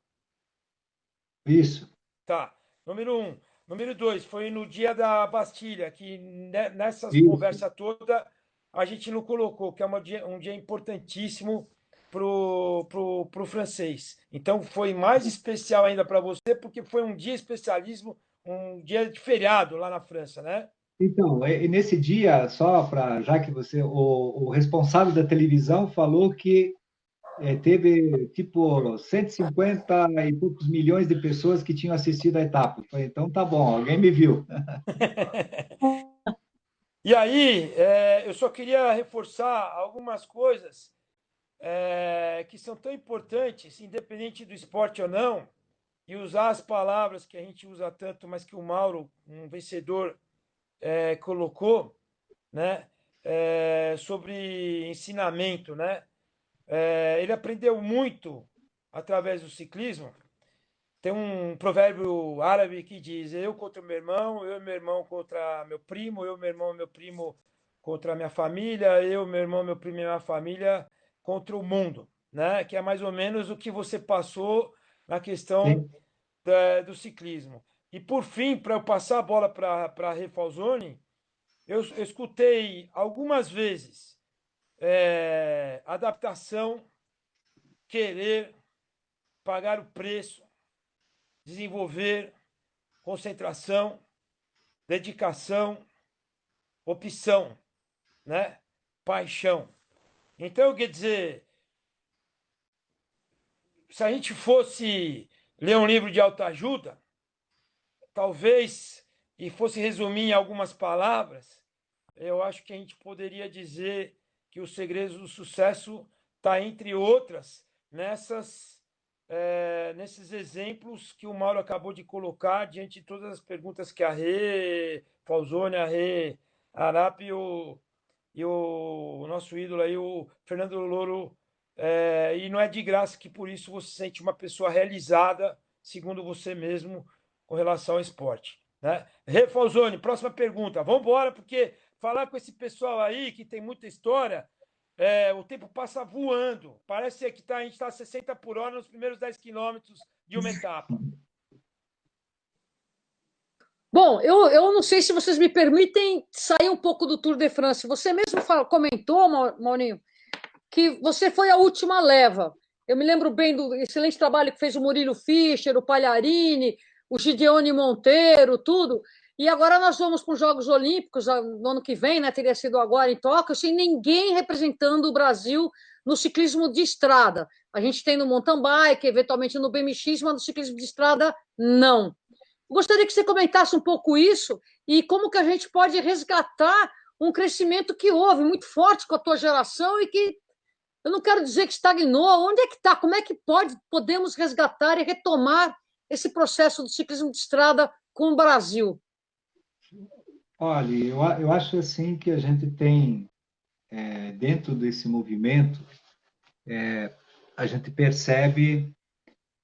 [SPEAKER 3] Isso.
[SPEAKER 1] Tá. Número 1. Número 2, foi no dia da Bastilha, que nessas
[SPEAKER 3] Isso.
[SPEAKER 1] conversas toda a gente não colocou, que é um dia importantíssimo pro francês. Então foi mais especial ainda para você, porque foi um dia especialismo, um dia de feriado lá na França, né?
[SPEAKER 3] Então, e nesse dia, só para, já que o responsável da televisão falou que teve tipo 150 e poucos milhões de pessoas que tinham assistido a etapa. Eu falei, então tá bom, alguém me viu.
[SPEAKER 1] E aí, eu só queria reforçar algumas coisas que são tão importantes, independente do esporte ou não, e usar as palavras que a gente usa tanto, mas que o Mauro, um vencedor, colocou, né? Sobre ensinamento, né? Ele aprendeu muito através do ciclismo. Tem um provérbio árabe que diz: eu contra meu irmão, eu e meu irmão contra meu primo, eu, meu irmão e meu primo contra a minha família, eu, meu irmão, meu primo e minha família contra o mundo, né? Que é mais ou menos o que você passou na questão
[SPEAKER 3] Sim.
[SPEAKER 1] do ciclismo. E por fim, para eu passar a bola para a Refalzoni, eu escutei algumas vezes adaptação, querer, pagar o preço, desenvolver, concentração, dedicação, opção, né? Paixão. Então, quer dizer, se a gente fosse ler um livro de autoajuda, talvez, e fosse resumir em algumas palavras, eu acho que a gente poderia dizer que o segredo do sucesso está, entre outras, nesses exemplos que o Mauro acabou de colocar diante de todas as perguntas que a Rê Falzoni, a Rê Arap e o nosso ídolo aí, o Fernando Louro, e não é de graça que por isso você se sente uma pessoa realizada, segundo você mesmo, com relação ao esporte. Né? Rê Falzoni, próxima pergunta. Vamos embora, porque falar com esse pessoal aí que tem muita história, o tempo passa voando. Parece que a gente está a 60 por hora nos primeiros 10 quilômetros de uma etapa.
[SPEAKER 2] Bom, eu não sei se vocês me permitem sair um pouco do Tour de France. Você mesmo comentou, Maurinho, que você foi a última leva. Eu me lembro bem do excelente trabalho que fez o Murilo Fischer, o Pagliarini, o Gideone Monteiro, tudo. E agora nós vamos para os Jogos Olímpicos no ano que vem, né? Teria sido agora em Tóquio, sem ninguém representando o Brasil no ciclismo de estrada. A gente tem no mountain bike, eventualmente no BMX, mas no ciclismo de estrada, não. Gostaria que você comentasse um pouco isso e como que a gente pode resgatar um crescimento que houve muito forte com a tua geração e que, eu não quero dizer que estagnou, onde é que está? Como é que podemos resgatar e retomar esse processo do ciclismo de estrada com o Brasil?
[SPEAKER 3] Olha, eu acho assim que a gente tem, dentro desse movimento, a gente percebe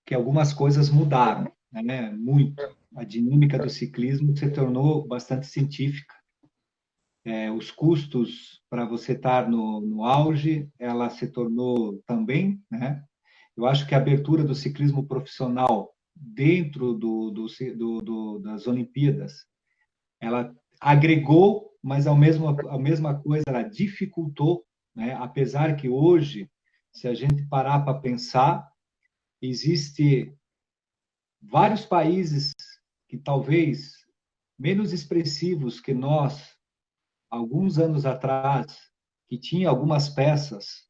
[SPEAKER 3] que algumas coisas mudaram, né? Muito. A dinâmica do ciclismo se tornou bastante científica. Os custos para você estar no auge, ela se tornou também, né? Eu acho que a abertura do ciclismo profissional dentro das Olimpíadas, ela agregou, mas a mesma coisa, ela dificultou, né? Apesar que hoje, se a gente parar para pensar, existe vários países que talvez menos expressivos que nós, alguns anos atrás, que tinha algumas peças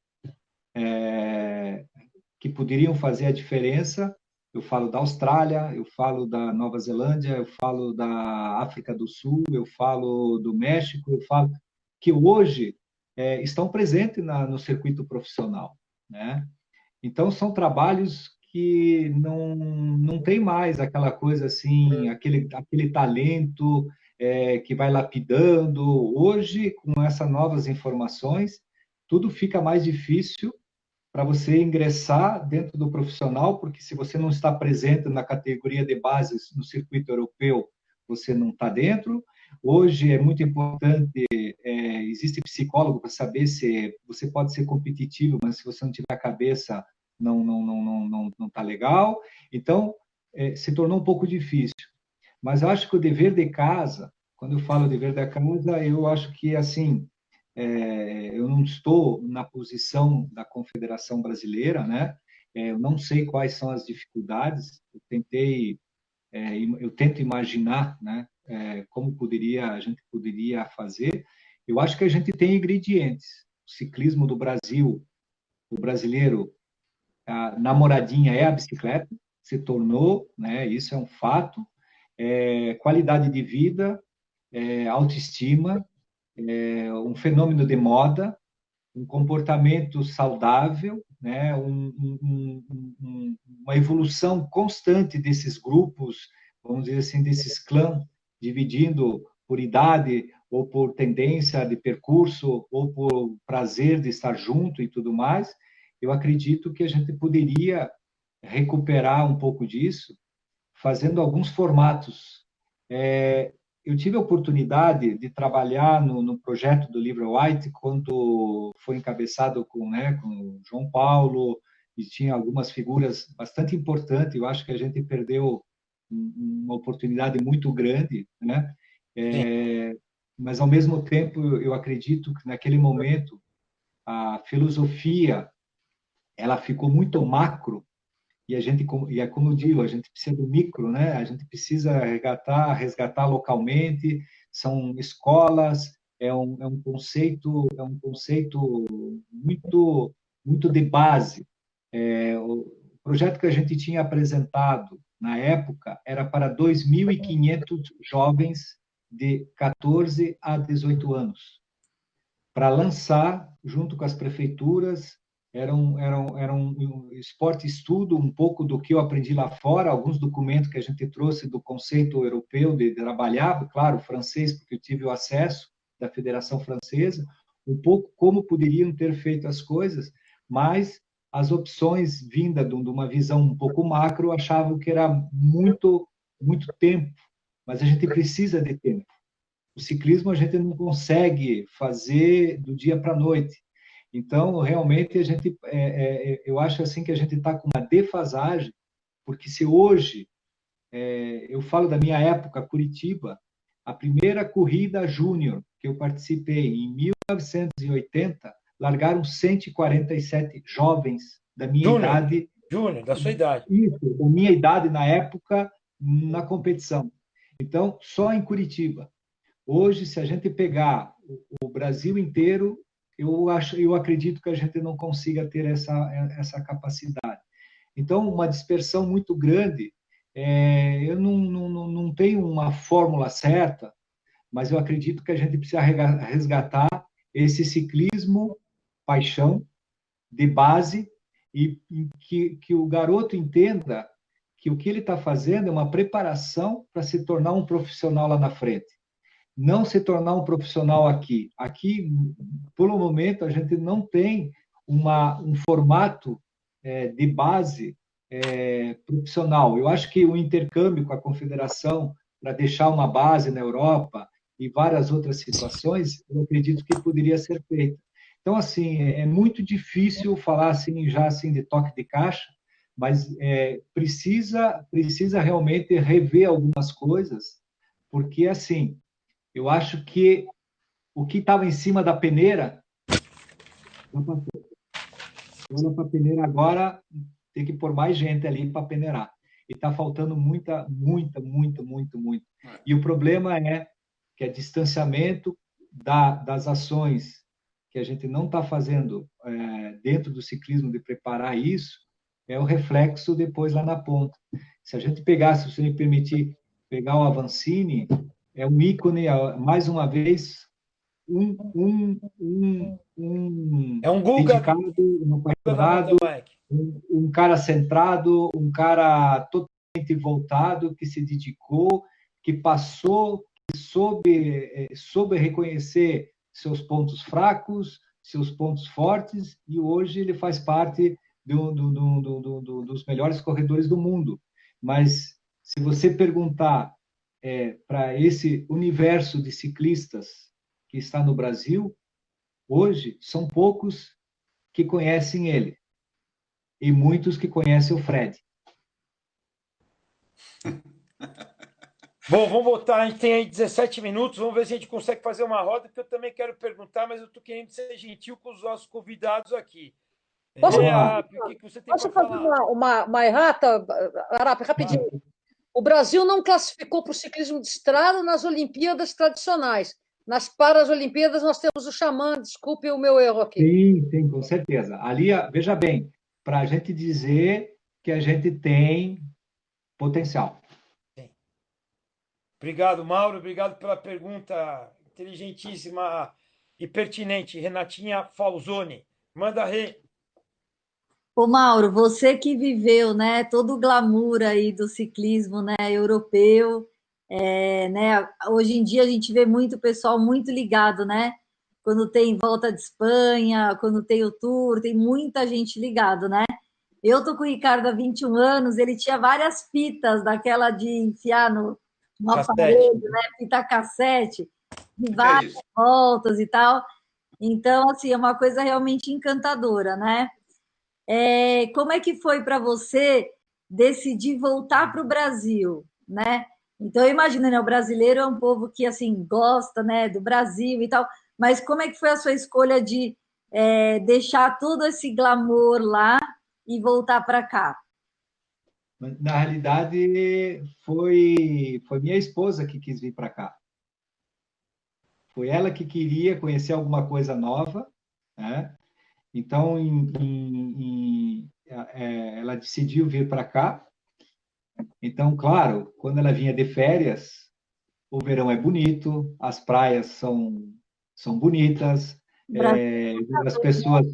[SPEAKER 3] que poderiam fazer a diferença. Eu falo da Austrália, eu falo da Nova Zelândia, eu falo da África do Sul, eu falo do México, eu falo que hoje estão presentes no circuito profissional, né? Então, são trabalhos que não tem mais aquela coisa assim, aquele talento que vai lapidando. Hoje, com essas novas informações, tudo fica mais difícil para você ingressar dentro do profissional, porque se você não está presente na categoria de bases no circuito europeu, você não está dentro. Hoje é muito importante, existe psicólogo para saber se você pode ser competitivo, mas se você não tiver a cabeça, não está legal. Então, se tornou um pouco difícil. Mas eu acho que o dever de casa, quando eu falo dever da casa, eu acho que, assim, eu não estou na posição da Confederação Brasileira, né? Eu não sei quais são as dificuldades. Eu tento imaginar, né? Como a gente poderia fazer. Eu acho que a gente tem ingredientes. O ciclismo do Brasil, o brasileiro, a namoradinha é a bicicleta, se tornou, né? Isso é um fato. Qualidade de vida, autoestima, um fenômeno de moda, um comportamento saudável, né? Uma evolução constante desses grupos, vamos dizer assim, desses clãs, dividindo por idade ou por tendência de percurso ou por prazer de estar junto e tudo mais. Eu acredito que a gente poderia recuperar um pouco disso fazendo alguns formatos. Eu tive a oportunidade de trabalhar no projeto do Livre White quando foi encabeçado com o João Paulo, e tinha algumas figuras bastante importantes. Eu acho que a gente perdeu uma oportunidade muito grande, né? Mas, ao mesmo tempo, eu acredito que, naquele momento, a filosofia ela ficou muito macro, e é como eu digo, a gente precisa do micro, né? A gente precisa resgatar localmente. São escolas, é um conceito muito muito de base. O projeto que a gente tinha apresentado na época era para 2.500 jovens de 14 a 18 anos, para lançar junto com as prefeituras. Era um esporte estudo, um pouco do que eu aprendi lá fora, alguns documentos que a gente trouxe do conceito europeu de trabalhar, claro, francês, porque eu tive o acesso da Federação Francesa, um pouco como poderiam ter feito as coisas, mas as opções vindas de uma visão um pouco macro achavam que era muito, muito tempo, mas a gente precisa de tempo. O ciclismo a gente não consegue fazer do dia para a noite. Então, realmente, eu acho assim que a gente está com uma defasagem, porque se hoje, eu falo da minha época, Curitiba, a primeira corrida júnior que eu participei em 1980, largaram 147 jovens da minha idade.
[SPEAKER 1] Júnior, da sua idade.
[SPEAKER 3] Isso, da minha idade na época, na competição. Então, só em Curitiba. Hoje, se a gente pegar o Brasil inteiro, eu acredito que a gente não consiga ter essa capacidade. Então, uma dispersão muito grande, eu não tenho uma fórmula certa, mas eu acredito que a gente precisa resgatar esse ciclismo paixão, de base, e que o garoto entenda que o que ele está fazendo é uma preparação para se tornar um profissional lá na frente. Não se tornar um profissional aqui. Aqui, pelo momento, a gente não tem um formato de base profissional. Eu acho que o intercâmbio com a confederação para deixar uma base na Europa e várias outras situações, eu acredito que poderia ser feito. Então, assim, é muito difícil falar assim, já assim, de toque de caixa, mas precisa realmente rever algumas coisas, porque, assim, eu acho que o que estava em cima da peneira, para a peneira agora tem que pôr mais gente ali para peneirar. E está faltando muito. E o problema é que é distanciamento das ações que a gente não está fazendo dentro do ciclismo de preparar isso, é o reflexo depois lá na ponta. Se a gente pegasse, se você me permitir, pegar o Avancini, é um ícone, mais uma vez,
[SPEAKER 1] É um Guga
[SPEAKER 3] dedicado, um apaixonado, um cara centrado, um cara totalmente voltado, que se dedicou, que passou, que soube reconhecer seus pontos fracos, seus pontos fortes, e hoje ele faz parte dos melhores corredores do mundo. Mas se você perguntar para esse universo de ciclistas que está no Brasil, hoje são poucos que conhecem ele e muitos que conhecem o Fred.
[SPEAKER 1] Bom, vamos voltar. A gente tem aí 17 minutos. Vamos ver se a gente consegue fazer uma roda, porque eu também quero perguntar, mas eu estou querendo ser gentil com os nossos convidados aqui.
[SPEAKER 2] Posso,
[SPEAKER 1] O que você tem
[SPEAKER 2] posso
[SPEAKER 1] para
[SPEAKER 2] fazer
[SPEAKER 1] falar?
[SPEAKER 2] uma errata, Arap, rapidinho? O Brasil não classificou para o ciclismo de estrada nas Olimpíadas tradicionais. Nas Paralimpíadas nós temos o xamã, desculpe o meu erro aqui.
[SPEAKER 3] Sim, com certeza. Ali, veja bem, para a gente dizer que a gente tem potencial.
[SPEAKER 1] Sim. Obrigado, Mauro. Obrigado pela pergunta inteligentíssima e pertinente. Renatinha Falzoni. Manda, Rê.
[SPEAKER 5] Ô Mauro, você que viveu, né, todo o glamour aí do ciclismo, né, europeu, né, hoje em dia a gente vê muito pessoal muito ligado, né, quando tem Volta de Espanha, quando tem o Tour, tem muita gente ligado, né. Eu tô com o Ricardo há 21 anos, ele tinha várias fitas daquela de enfiar no aparelho, né, fita cassete, de várias voltas e tal. Então, assim, é uma coisa realmente encantadora, né. Como é que foi para você decidir voltar para o Brasil, né? Então, eu imagino, né, o brasileiro é um povo que, assim, gosta, né, do Brasil e tal, mas como é que foi a sua escolha de deixar todo esse glamour lá e voltar para cá?
[SPEAKER 3] Na realidade, foi minha esposa que quis vir para cá. Foi ela que queria conhecer alguma coisa nova, né? Então, ela decidiu vir para cá. Então, claro, quando ela vinha de férias, o verão é bonito, as praias são bonitas, as pessoas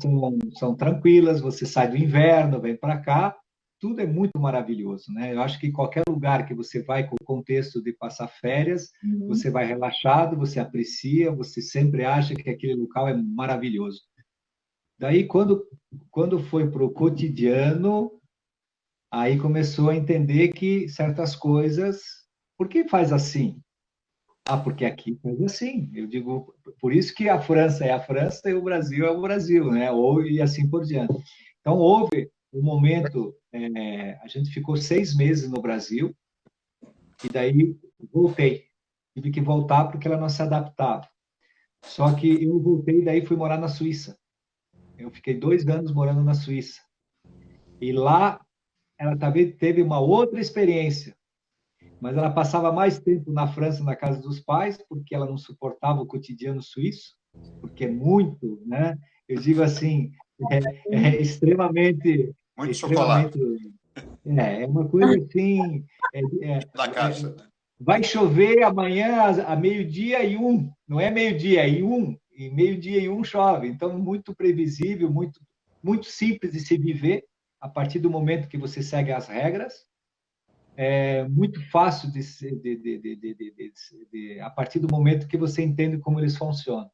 [SPEAKER 3] são tranquilas, você sai do inverno, vem para cá, tudo é muito maravilhoso, né? Eu acho que qualquer lugar que você vai com o contexto de passar férias, você vai relaxado, você aprecia, você sempre acha que aquele local é maravilhoso. Daí, quando foi para o cotidiano, aí começou a entender que certas coisas, por que faz assim? Ah, porque aqui faz assim. Eu digo, por isso que a França é a França e o Brasil é o Brasil, né? E assim por diante. Então, houve um momento, a gente ficou 6 meses no Brasil, e daí voltei. Tive que voltar porque ela não se adaptava. Só que eu voltei e daí fui morar na Suíça. Eu fiquei 2 anos morando na Suíça. E lá ela também teve uma outra experiência, mas ela passava mais tempo na França, na casa dos pais, porque ela não suportava o cotidiano suíço, que é muito, né? Eu digo assim, é extremamente,
[SPEAKER 4] Muito
[SPEAKER 3] extremamente,
[SPEAKER 4] chocolate
[SPEAKER 3] é uma coisa assim,
[SPEAKER 4] da caixa, né?
[SPEAKER 3] vai chover amanhã a meio-dia e um, não é meio-dia, é e meio-dia e um chove. Então, muito previsível, muito simples de se viver a partir do momento que você segue as regras. É muito fácil a partir do momento que você entende como eles funcionam.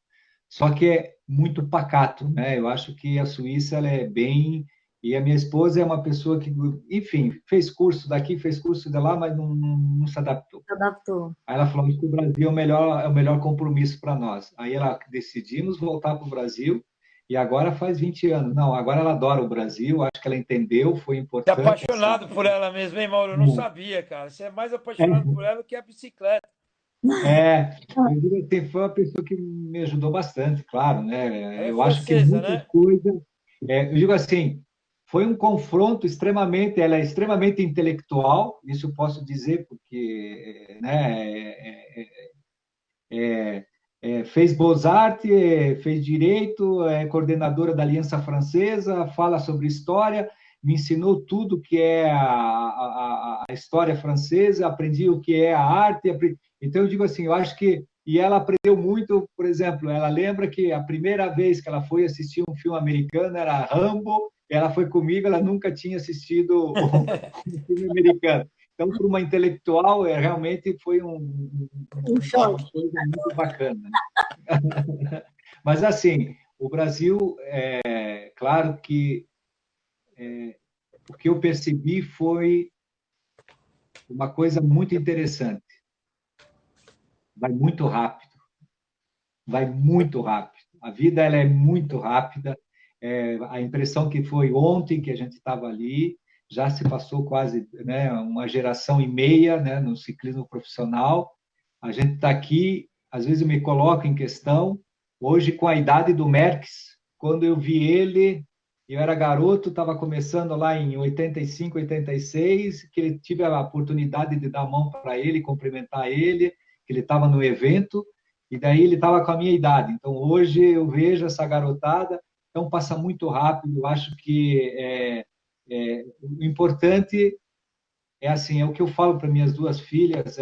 [SPEAKER 3] Só que é muito pacato, né? Eu acho que a Suíça ela é bem. E a minha esposa é uma pessoa que, enfim, fez curso daqui, fez curso de lá, mas não se adaptou.
[SPEAKER 5] Se adaptou.
[SPEAKER 3] Aí ela falou que o Brasil é o melhor compromisso para nós. Aí ela decidimos voltar para o Brasil e agora faz 20 anos. Não, agora ela adora o Brasil, acho que ela entendeu, foi
[SPEAKER 1] Você é
[SPEAKER 3] importante essa.
[SPEAKER 1] apaixonado por ela mesmo, hein, Mauro? Eu não sabia, cara. Você é mais apaixonado por ela do que a bicicleta.
[SPEAKER 3] Eu digo assim, foi uma pessoa que me ajudou bastante, claro,
[SPEAKER 1] Ela
[SPEAKER 3] né?
[SPEAKER 1] é
[SPEAKER 3] Eu acho que
[SPEAKER 1] francesa,
[SPEAKER 3] muitas
[SPEAKER 1] né?
[SPEAKER 3] coisas. Eu digo assim, foi um confronto extremamente. Ela é extremamente intelectual, isso eu posso dizer, porque, né, fez Beaux-Arts, fez Direito, é coordenadora da Aliança Francesa, fala sobre história, me ensinou tudo que é a história francesa, aprendi o que é a arte. Então, eu digo assim, eu acho que. E ela aprendeu muito, por exemplo, ela lembra que a primeira vez que ela foi assistir um filme americano era Rambo, ela foi comigo, ela nunca tinha assistido um filme americano. Então, para uma intelectual, realmente foi
[SPEAKER 5] Um
[SPEAKER 3] uma
[SPEAKER 5] choque.
[SPEAKER 3] coisa muito bacana. Mas, assim, o Brasil, claro que o que eu percebi foi uma coisa muito interessante. Vai muito rápido, vai muito rápido. A vida ela é muito rápida. A impressão que foi ontem que a gente estava ali, já se passou quase, né, uma geração e meia, né, no ciclismo profissional. A gente está aqui, às vezes eu me coloco em questão. Hoje, com a idade do Merckx, quando eu vi ele, eu era garoto, estava começando lá em 85, 86, que ele tive a oportunidade de dar a mão para ele, cumprimentar ele, que ele estava no evento, e daí ele estava com a minha idade. Então, hoje eu vejo essa garotada, então passa muito rápido. Eu acho que o importante é assim, é o que eu falo para minhas duas filhas,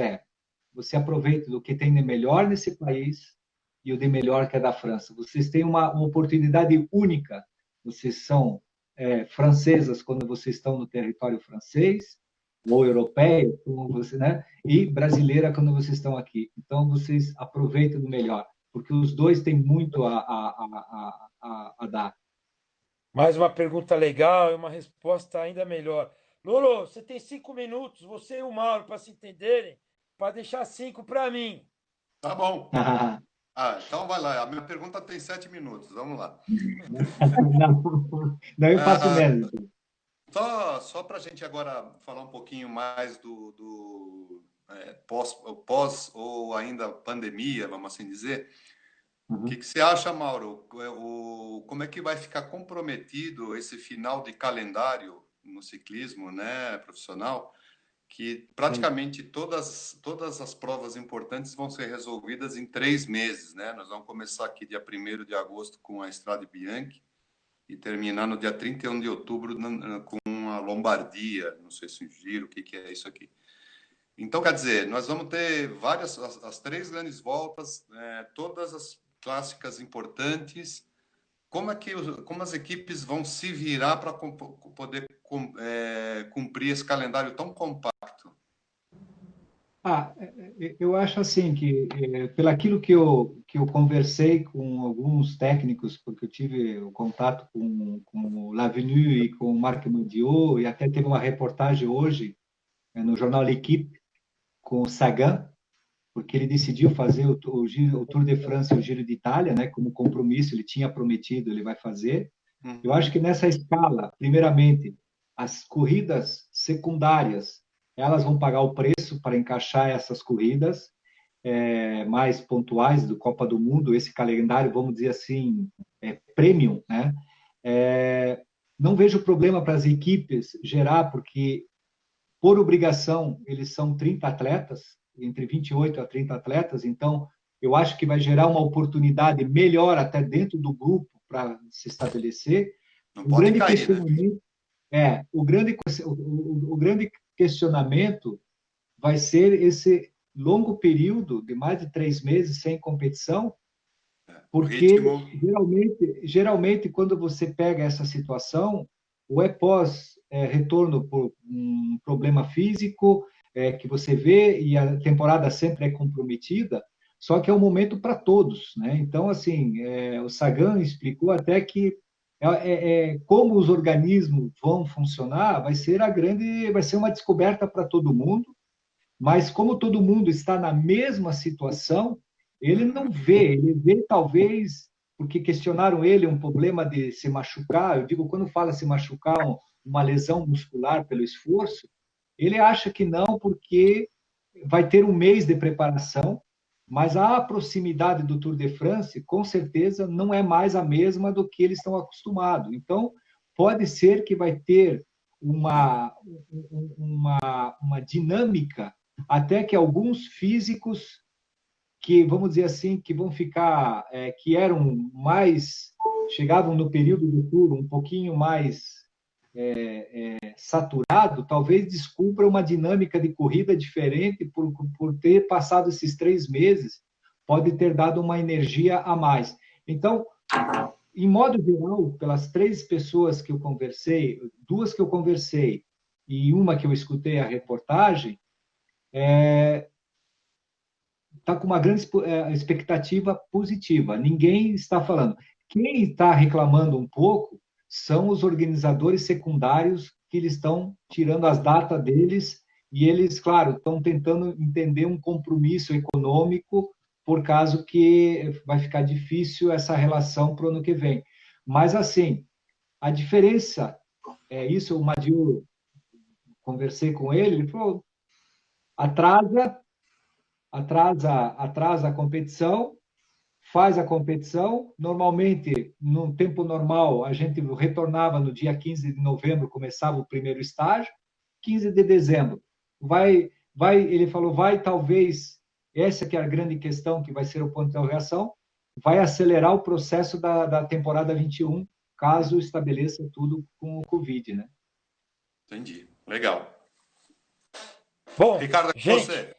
[SPEAKER 3] você aproveita do que tem de melhor nesse país e o de melhor que é da França. Vocês têm uma oportunidade única. Vocês são francesas quando vocês estão no território francês, ou europeia, como você, né? E brasileira quando vocês estão aqui. Então, vocês aproveitam do melhor, porque os dois têm muito a dar.
[SPEAKER 1] Mais uma pergunta legal e uma resposta ainda melhor. Lolo, você tem 5 minutos, você e o Mauro, para se entenderem, para deixar 5 para mim.
[SPEAKER 4] Tá bom. Então vai lá. A minha pergunta tem 7 minutos. Vamos lá.
[SPEAKER 3] Não, eu faço menos.
[SPEAKER 4] Só para a gente agora falar um pouquinho mais do pós ou ainda pandemia, vamos assim dizer. O que você acha, Mauro? Como é que vai ficar comprometido esse final de calendário no ciclismo, né, profissional? Que praticamente todas as provas importantes vão ser resolvidas em 3 meses, né? Nós vamos começar aqui dia 1º de agosto com a Strade Bianche e terminar no dia 31 de outubro com a Lombardia, não sei se Giro, o que é isso aqui. Então, quer dizer, nós vamos ter as 3 grandes voltas, todas as clássicas importantes. Como as equipes vão se virar para poder cumprir esse calendário tão compacto?
[SPEAKER 3] Eu acho assim que, pelaquilo que eu conversei com alguns técnicos, porque eu tive o contato com o Lavenu e com o Marc Madiot, e até teve uma reportagem hoje no jornal L'Equipe com o Sagan, porque ele decidiu fazer o Tour de France e o Giro de Itália, né, como compromisso, ele tinha prometido, ele vai fazer. Eu acho que nessa escala, primeiramente, as corridas secundárias, elas vão pagar o preço para encaixar essas corridas mais pontuais do Copa do Mundo, esse calendário, vamos dizer assim, premium, né? Não vejo problema para as equipes gerar, porque, por obrigação, eles são 30 atletas, entre 28 a 30 atletas, então eu acho que vai gerar uma oportunidade melhor até dentro do grupo para se estabelecer.
[SPEAKER 4] Não
[SPEAKER 3] O
[SPEAKER 4] pode
[SPEAKER 3] grande
[SPEAKER 4] cair, né?
[SPEAKER 3] questionamento o grande questionamento vai ser esse longo período de mais de 3 meses sem competição,
[SPEAKER 4] O
[SPEAKER 3] porque
[SPEAKER 4] ritmo.
[SPEAKER 3] geralmente quando você pega essa situação, ou é pós retorno por um problema físico que você vê e a temporada sempre é comprometida, só que é um momento para todos, né? Então, assim, o Sagan explicou até que como os organismos vão funcionar, vai ser uma descoberta para todo mundo, mas como todo mundo está na mesma situação, ele vê talvez, porque questionaram ele um problema de se machucar, eu digo, quando fala se machucar, uma lesão muscular pelo esforço, ele acha que não, porque vai ter um mês de preparação, mas a proximidade do Tour de France, com certeza, não é mais a mesma do que eles estão acostumados. Então, pode ser que vai ter uma dinâmica até que alguns físicos que, vamos dizer assim, que vão ficar, que eram mais, chegavam no período do Tour um pouquinho mais saturado, talvez descubra uma dinâmica de corrida diferente por ter passado esses 3 meses, pode ter dado uma energia a mais. Então, em modo geral, pelas 3 pessoas que eu conversei, 2 que eu conversei e uma que eu escutei a reportagem, está com uma grande expectativa positiva. Ninguém está falando. Quem está reclamando um pouco são os organizadores secundários que eles estão tirando as datas deles e eles, claro, estão tentando entender um compromisso econômico por caso que vai ficar difícil essa relação para o ano que vem. Mas, assim, a diferença é isso, o Madil, conversei com ele falou, atrasa a competição, faz a competição. Normalmente, no tempo normal, a gente retornava no dia 15 de novembro, começava o primeiro estágio, 15 de dezembro. Ele falou, talvez, essa que é a grande questão, que vai ser o ponto de interrogação, vai acelerar o processo da temporada 21, caso estabeleça tudo com o Covid, né?
[SPEAKER 4] Entendi. Legal.
[SPEAKER 1] Bom,
[SPEAKER 4] Ricardo,
[SPEAKER 1] gente,
[SPEAKER 4] você.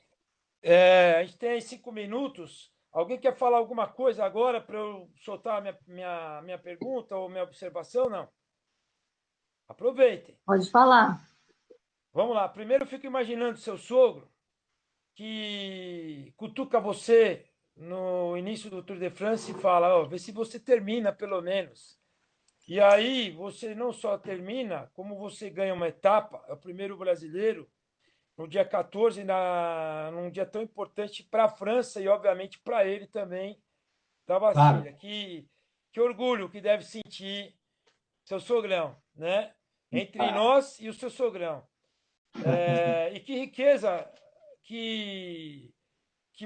[SPEAKER 1] a gente tem aí 5 minutos. Alguém quer falar alguma coisa agora para eu soltar minha pergunta ou minha observação? Não? Aproveitem.
[SPEAKER 5] Pode falar.
[SPEAKER 1] Vamos lá. Primeiro, eu fico imaginando seu sogro que cutuca você no início do Tour de France e fala, vê se você termina pelo menos. E aí você não só termina, como você ganha uma etapa, é o primeiro brasileiro, no dia 14, num dia tão importante para a França e, obviamente, para ele também, da
[SPEAKER 3] Claro.
[SPEAKER 1] Bastilha. Que orgulho que deve sentir seu sogrão, né? Entre nós e o seu sogrão. E que riqueza que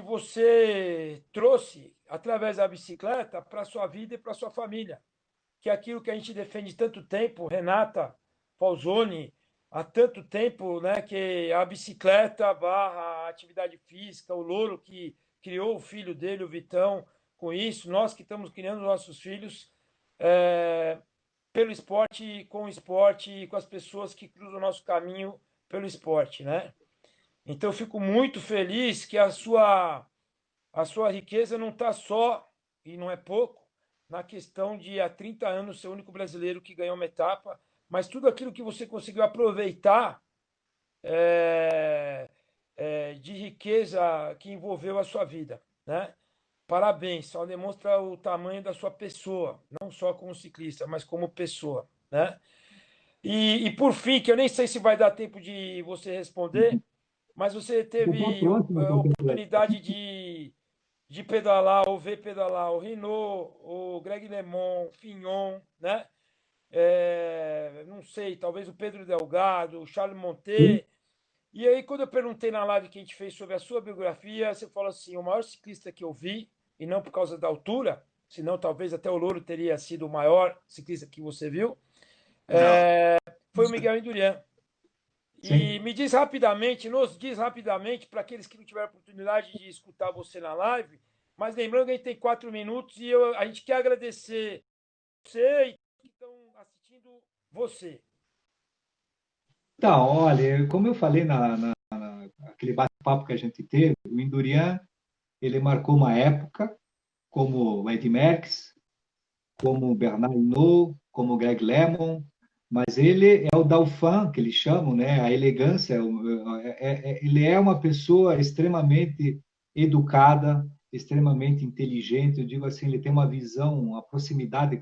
[SPEAKER 1] você trouxe através da bicicleta para a sua vida e para a sua família. Que é aquilo que a gente defende tanto tempo, Renata Falzoni, há tanto tempo, né, que a bicicleta barra a atividade física, o Louro que criou o filho dele, o Vitão, com isso, nós que estamos criando nossos filhos pelo esporte, com o esporte e com as pessoas que cruzam o nosso caminho pelo esporte, né? Então eu fico muito feliz que a sua riqueza não está só, e não é pouco, na questão de há 30 anos ser o único brasileiro que ganhou uma etapa, mas tudo aquilo que você conseguiu aproveitar de riqueza que envolveu a sua vida, né? Parabéns, só demonstra o tamanho da sua pessoa, não só como ciclista, mas como pessoa, né? E por fim, que eu nem sei se vai dar tempo de você responder, mas você teve oportunidade de pedalar, ou ver pedalar o Renault, o Greg LeMond, o Fignon, né? Não sei, talvez o Pedro Delgado, o Charles Montet. E aí, quando eu perguntei na live que a gente fez sobre a sua biografia, você falou assim, o maior ciclista que eu vi, e não por causa da altura, senão talvez até o Louro teria sido o maior ciclista que você viu, foi o Miguel Indurain. E nos diz rapidamente, para aqueles que não tiveram oportunidade de escutar você na live, Mas lembrando que a gente tem 4 minutos e a gente quer agradecer você e que estão assistindo você.
[SPEAKER 3] Então, olha, como eu falei aquele bate-papo que a gente teve, o Indurain, ele marcou uma época, como o Ed Merckx, como o Bernard Hinault, como o Greg LeMond, mas ele é o Dauphin, que eles chamam, né? A elegância, ele é uma pessoa extremamente educada, extremamente inteligente, eu digo assim, ele tem uma visão, uma proximidade,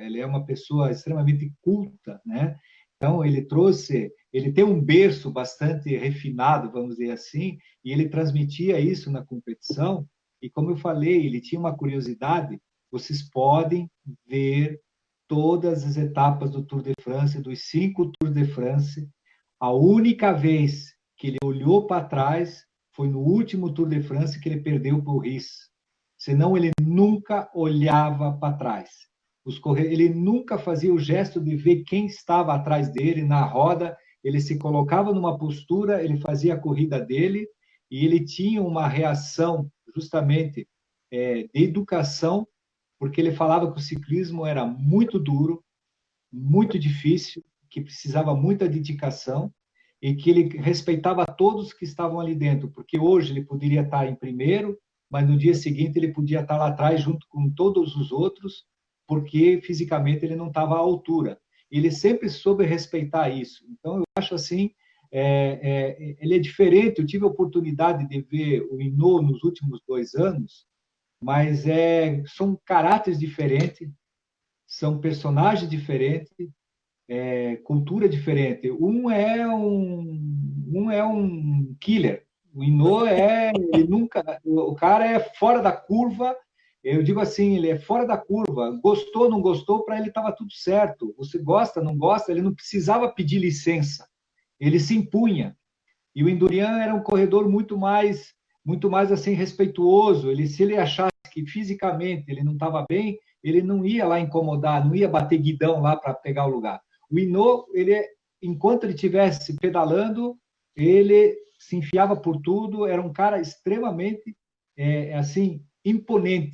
[SPEAKER 3] ele é uma pessoa extremamente culta, né? Então, ele tem um berço bastante refinado, vamos dizer assim, e ele transmitia isso na competição, e como eu falei, ele tinha uma curiosidade, vocês podem ver todas as etapas do Tour de France, dos 5 Tours de France. A única vez que ele olhou para trás foi no último Tour de France que ele perdeu para o Riss. Senão ele nunca olhava para trás. Ele nunca fazia o gesto de ver quem estava atrás dele na roda. Ele se colocava numa postura, ele fazia a corrida dele e ele tinha uma reação justamente de educação, porque ele falava que o ciclismo era muito duro, muito difícil, que precisava muita dedicação e que ele respeitava todos que estavam ali dentro, porque hoje ele poderia estar em primeiro, mas no dia seguinte ele podia estar lá atrás junto com todos os outros, porque fisicamente ele não estava à altura. Ele sempre soube respeitar isso. Então eu acho assim, ele é diferente. Eu tive a oportunidade de ver o Hinault nos últimos 2 anos, mas são caráteres diferentes, são personagens diferentes, cultura diferente. Um é um killer. O Hinault ele nunca, o cara é fora da curva. Eu digo assim, ele é fora da curva. Gostou, não gostou, para ele estava tudo certo. Você gosta, não gosta, ele não precisava pedir licença. Ele se impunha. E o Indurain era um corredor muito mais assim respeituoso. Se ele achasse que fisicamente ele não estava bem, ele não ia lá incomodar, não ia bater guidão lá para pegar o lugar. O Hinault, enquanto ele estivesse pedalando, ele se enfiava por tudo, era um cara extremamente assim imponente.